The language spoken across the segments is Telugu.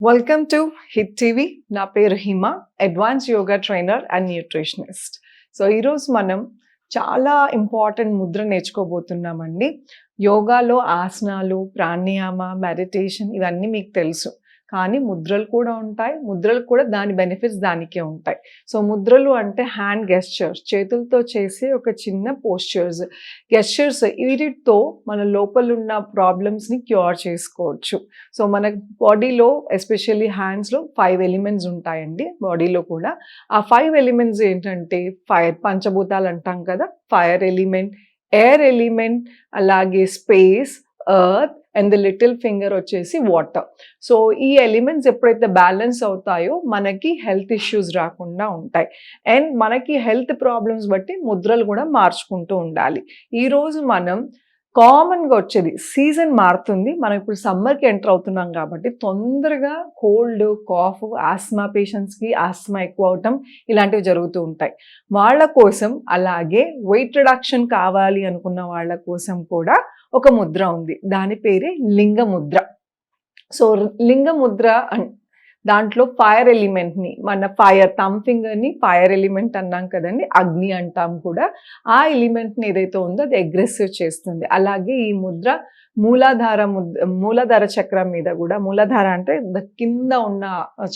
Welcome to hit TV. నా పేరు Hima, advance yoga trainer and nutritionist. So ఈరోజు మనం చాలా ఇంపార్టెంట్ ముద్ర నేర్చుకోబోతున్నామండి. యోగాలో ఆసనాలు, ప్రాణాయామ, మెడిటేషన్ ఇవన్నీ మీకు తెలుసు. కానీ ముద్రలు కూడా ఉంటాయి. ముద్రలు కూడా దాని బెనిఫిట్స్ దానికే ఉంటాయి. సో ముద్రలు అంటే హ్యాండ్ గెస్చర్స్, చేతులతో చేసే ఒక చిన్న పోస్చర్స్, గెస్చర్స్. వీటితో మన లోపల ఉన్న ప్రాబ్లమ్స్ని క్యూర్ చేసుకోవచ్చు. సో మన బాడీలో ఎస్పెషల్లీ హ్యాండ్స్లో 5 ఎలిమెంట్స్ ఉంటాయండి. బాడీలో కూడా ఆ 5 ఎలిమెంట్స్ ఏంటంటే ఫైర్, పంచభూతాలు అంటాం కదా, ఫైర్ ఎలిమెంట్, ఎయిర్ ఎలిమెంట్, అలాగే space, earth and the little finger వచ్చేసి వాటర్. సో ఈ ఎలిమెంట్స్ ఎప్పుడైతే బ్యాలెన్స్ అవుతాయో మనకి హెల్త్ ఇష్యూస్ రాకుండా ఉంటాయి. అండ్ మనకి హెల్త్ ప్రాబ్లమ్స్ బట్టి ముద్రలు కూడా మార్చుకుంటూ ఉండాలి. ఈరోజు మనం కామన్గా వచ్చేది, సీజన్ మారుతుంది, మనం ఇప్పుడు సమ్మర్కి ఎంటర్ అవుతున్నాం కాబట్టి తొందరగా కోల్డ్, కాఫ్, ఆస్మా పేషెంట్స్కి ఆస్మా ఎక్కువ అవటం ఇలాంటివి జరుగుతూ ఉంటాయి. వాళ్ళ కోసం, అలాగే వెయిట్ రిడక్షన్ కావాలి అనుకున్న వాళ్ళ కోసం కూడా ఒక ముద్ర ఉంది. దాని పేరే లింగ ముద్ర. సో లింగ ముద్ర దాంట్లో ఫైర్ ఎలిమెంట్ని, మన ఫైర్ థమ్ ఫింగర్ని ఫైర్ ఎలిమెంట్ అన్నాం కదండి, అగ్ని అంటాం కూడా. ఆ ఎలిమెంట్ని ఏదైతే ఉందో అది అగ్రెసివ్ చేస్తుంది. అలాగే ఈ ముద్ర మూలాధార చక్రం మీద కూడా, మూలాధార అంటే కింద ఉన్న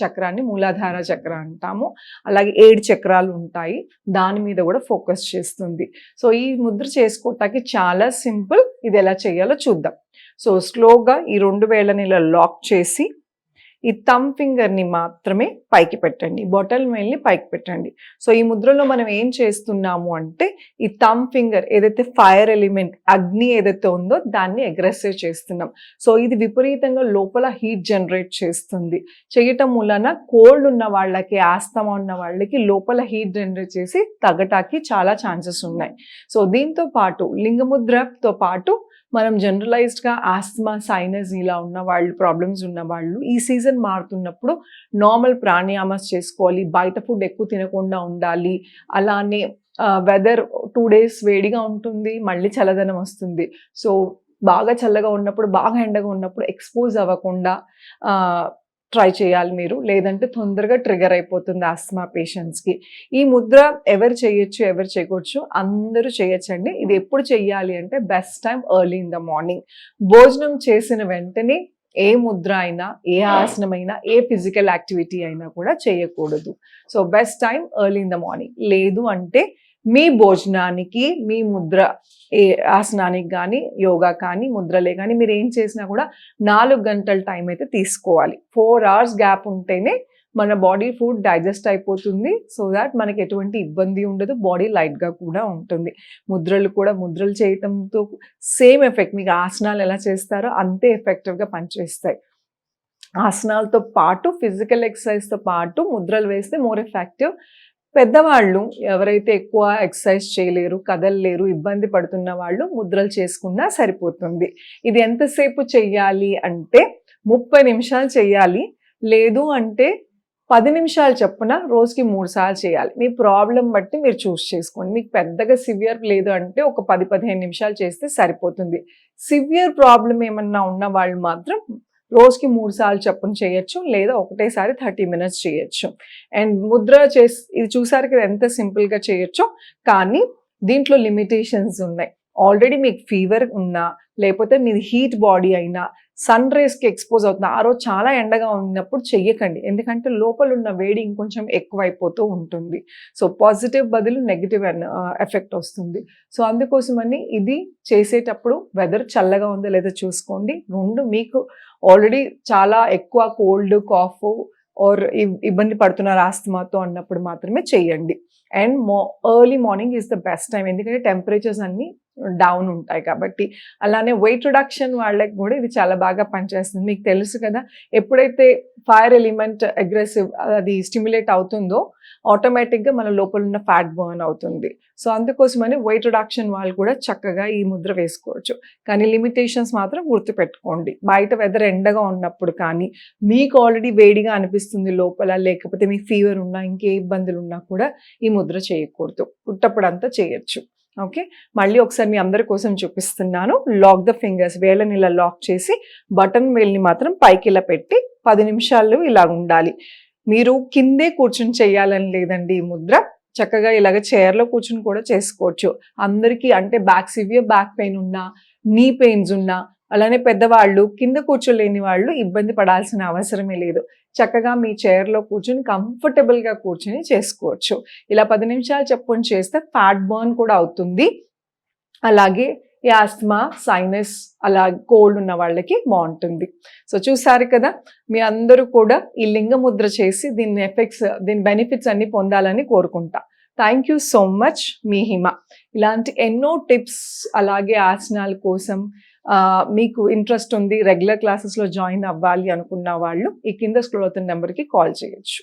చక్రాన్ని మూలాధార చక్రం అంటాము. అలాగే 7 చక్రాలు ఉంటాయి, దాని మీద కూడా ఫోకస్ చేస్తుంది. సో ఈ ముద్ర చేసుకోవటానికి చాలా సింపుల్. ఇది ఎలా చేయాలో చూద్దాం. సో స్లోగా ఈ 2 వేళ్ళని ఇలా లాక్ చేసి ఈ థమ్ ఫింగర్ని మాత్రమే పైకి పెట్టండి, బొటల్ వేల్ని పైకి పెట్టండి. సో ఈ ముద్రలో మనం ఏం చేస్తున్నాము అంటే ఈ థమ్ ఫింగర్ ఏదైతే ఫైర్ ఎలిమెంట్, అగ్ని ఏదైతే ఉందో దాన్ని అగ్రెసివ్ చేస్తున్నాం. సో ఇది విపరీతంగా లోపల హీట్ జనరేట్ చేస్తుంది. చేయటం మూలన కోల్డ్ ఉన్న వాళ్ళకి, ఆస్తమా ఉన్న వాళ్ళకి లోపల హీట్ జనరేట్ చేసి తగ్గటానికి చాలా ఛాన్సెస్ ఉన్నాయి. సో దీంతో పాటు లింగముద్రతో పాటు మనం జనరలైజ్డ్గా ఆస్తమా, సైనస్ ఇలా ఉన్న వాళ్ళు, ప్రాబ్లమ్స్ ఉన్న వాళ్ళు ఈ సీజన్ మారుతున్నప్పుడు నార్మల్ ప్రాణాయామాస్ చేసుకోవాలి. బయట ఫుడ్ ఎక్కువ తినకుండా ఉండాలి. అలానే వెదర్ 2 days వేడిగా ఉంటుంది, మళ్ళీ చల్లదనం వస్తుంది. సో బాగా చల్లగా ఉన్నప్పుడు, బాగా ఎండగా ఉన్నప్పుడు ఎక్స్పోజ్ అవ్వకుండా ట్రై చేయాలి మీరు, లేదంటే తొందరగా ట్రిగర్ అయిపోతుంది ఆస్తమా పేషెంట్స్కి. ఈ ముద్ర ఎవరు చేయొచ్చు, ఎవరు చేయకూడదు, అందరూ చేయొచ్చండి. ఇది ఎప్పుడు చెయ్యాలి అంటే best time early in the morning. భోజనం చేసిన వెంటనే ఏ ముద్ర అయినా, ఏ ఆసనమైనా, ఏ ఫిజికల్ యాక్టివిటీ అయినా కూడా చేయకూడదు. So best time early in the morning. లేదు అంటే మీ భోజనానికి, మీ ముద్ర, ఏ ఆసనానికి కానీ, యోగా కానీ, ముద్రలే కానీ మీరు ఏం చేసినా కూడా 4 గంటల టైం అయితే తీసుకోవాలి. 4 hours గ్యాప్ ఉంటేనే మన బాడీ ఫుడ్ డైజెస్ట్ అయిపోతుంది. సో దాట్ మనకి ఎటువంటి ఇబ్బంది ఉండదు, బాడీ లైట్గా కూడా ఉంటుంది. ముద్రలు చేయటంతో సేమ్ ఎఫెక్ట్, మీకు ఆసనాలు ఎలా చేస్తారో అంతే ఎఫెక్టివ్గా పనిచేస్తాయి. ఆసనాలతో పాటు ఫిజికల్ ఎక్సర్సైజ్తో పాటు ముద్రలు వేస్తే మోర్ ఎఫెక్టివ్. పెద్దవాళ్ళు ఎవరైతే ఎక్కువ ఎక్సర్సైజ్ చేయలేరు, కదలలేరు, ఇబ్బంది పడుతున్న వాళ్ళు ముద్రలు చేసుకున్నా సరిపోతుంది. ఇది ఎంతసేపు చెయ్యాలి అంటే 30 నిమిషాలు చెయ్యాలి. లేదు అంటే 10 నిమిషాలు చొప్పున రోజుకి 3 సార్లు చేయాలి. మీ ప్రాబ్లం బట్టి మీరు చూస్ చేసుకోండి. మీకు పెద్దగా సివియర్ లేదు అంటే ఒక 10-15 నిమిషాలు చేస్తే సరిపోతుంది. సివియర్ ప్రాబ్లం ఏమన్నా ఉన్న వాళ్ళు మాత్రం రోజుకి 3 సార్లు చొప్పున చేయొచ్చు, లేదా ఒకటేసారి 30 minutes చేయొచ్చు. అండ్ ముద్ర ఇది చూసారు కదా ఎంత సింపుల్గా చేయొచ్చో. కానీ దీంట్లో లిమిటేషన్స్ ఉన్నాయి. ఆల్రెడీ మీకు ఫీవర్ ఉన్నా, లేకపోతే మీది హీట్ బాడీ అయినా, సన్ రేస్కి ఎక్స్పోజ్ అవుతున్నా, ఆ రోజు చాలా ఎండగా ఉన్నప్పుడు చెయ్యకండి. ఎందుకంటే లోపల ఉన్న వేడి ఇంకొంచెం ఎక్కువైపోతూ ఉంటుంది. సో పాజిటివ్ బదులు నెగిటివ్ ఎఫెక్ట్ వస్తుంది. సో అందుకోసమని ఇది చేసేటప్పుడు వెదర్ చల్లగా ఉందో లేదో చూసుకోండి. 2 మీకు ఆల్రెడీ చాలా ఎక్కువ కోల్డ్, కాఫ్ ఆర్ ఇబ్బంది పడుతున్నారు ఆస్తమాతో అన్నప్పుడు మాత్రమే చెయ్యండి. And early morning is the best time, ఎందుకంటే టెంపరేచర్స్ అన్నీ డౌన్ ఉంటాయి కాబట్టి. అలానే వెయిట్ రిడక్షన్ వాళ్ళకి కూడా ఇది చాలా బాగా పనిచేస్తుంది. మీకు తెలుసు కదా, ఎప్పుడైతే ఫైర్ ఎలిమెంట్ అగ్రెసివ్ అది స్టిమ్యులేట్ అవుతుందో ఆటోమేటిక్గా మన లోపల ఉన్న ఫ్యాట్ బర్న్ అవుతుంది. సో అందుకోసమని వెయిట్ రిడక్షన్ వాళ్ళు కూడా చక్కగా ఈ ముద్ర వేసుకోవచ్చు. కానీ లిమిటేషన్స్ మాత్రం గుర్తుపెట్టుకోండి. బయట వెదర్ ఎండగా ఉన్నప్పుడు కానీ, మీకు ఆల్రెడీ వేడిగా అనిపిస్తుంది లోపల, లేకపోతే మీకు ఫీవర్ ఉన్నా, ఇంకే ఇబ్బందులు ఉన్నా కూడా ఈ ముద్ర చేయకూడదు. పుట్టప్పుడంతా చేయొచ్చు. ఓకే, మళ్ళీ ఒకసారి మీ అందరి కోసం చూపిస్తున్నాను. లాక్ ద ఫింగర్స్, వేళ్ళని ఇలా లాక్ చేసి బటన్ వేల్ని మాత్రం పైకి ఇలా పెట్టి 10 నిమిషాలు ఇలా ఉండాలి. మీరు కిందే కూర్చుని చేయాలని లేదండి ఈ ముద్ర. చక్కగా ఇలాగ చైర్లో కూర్చుని కూడా చేసుకోవచ్చు. అందరికీ అంటే సివియర్ బ్యాక్ పెయిన్ ఉన్నా, నీ పెయిన్స్ ఉన్నా, అలానే పెద్దవాళ్ళు కింద కూర్చోలేని వాళ్ళు ఇబ్బంది పడాల్సిన అవసరమే లేదు. చక్కగా మీ చైర్లో కూర్చుని కంఫర్టబుల్గా కూర్చుని చేసుకోవచ్చు. ఇలా 10 నిమిషాలు చెప్పుకొని చేస్తే ఫ్యాట్ బర్న్ కూడా అవుతుంది. అలాగే ఈ ఆస్మా, సైనస్, అలా కోల్డ్ ఉన్న వాళ్ళకి బాగుంటుంది. సో చూసారు కదా, మీ అందరూ కూడా ఈ లింగ ముద్ర చేసి దీని బెనిఫిట్స్ అన్ని పొందాలని కోరుకుంటా. థ్యాంక్ యూ సో మచ్, మీ హిమ. ఇలాంటి ఎన్నో టిప్స్ అలాగే ఆసనాల కోసం మీకు ఇంట్రెస్ట్ ఉంది, రెగ్యులర్ క్లాసెస్లో జాయిన్ అవ్వాలి అనుకున్న వాళ్ళు ఈ కింద స్క్రోల్ అవుతున్న నెంబర్కి కాల్ చేయొచ్చు.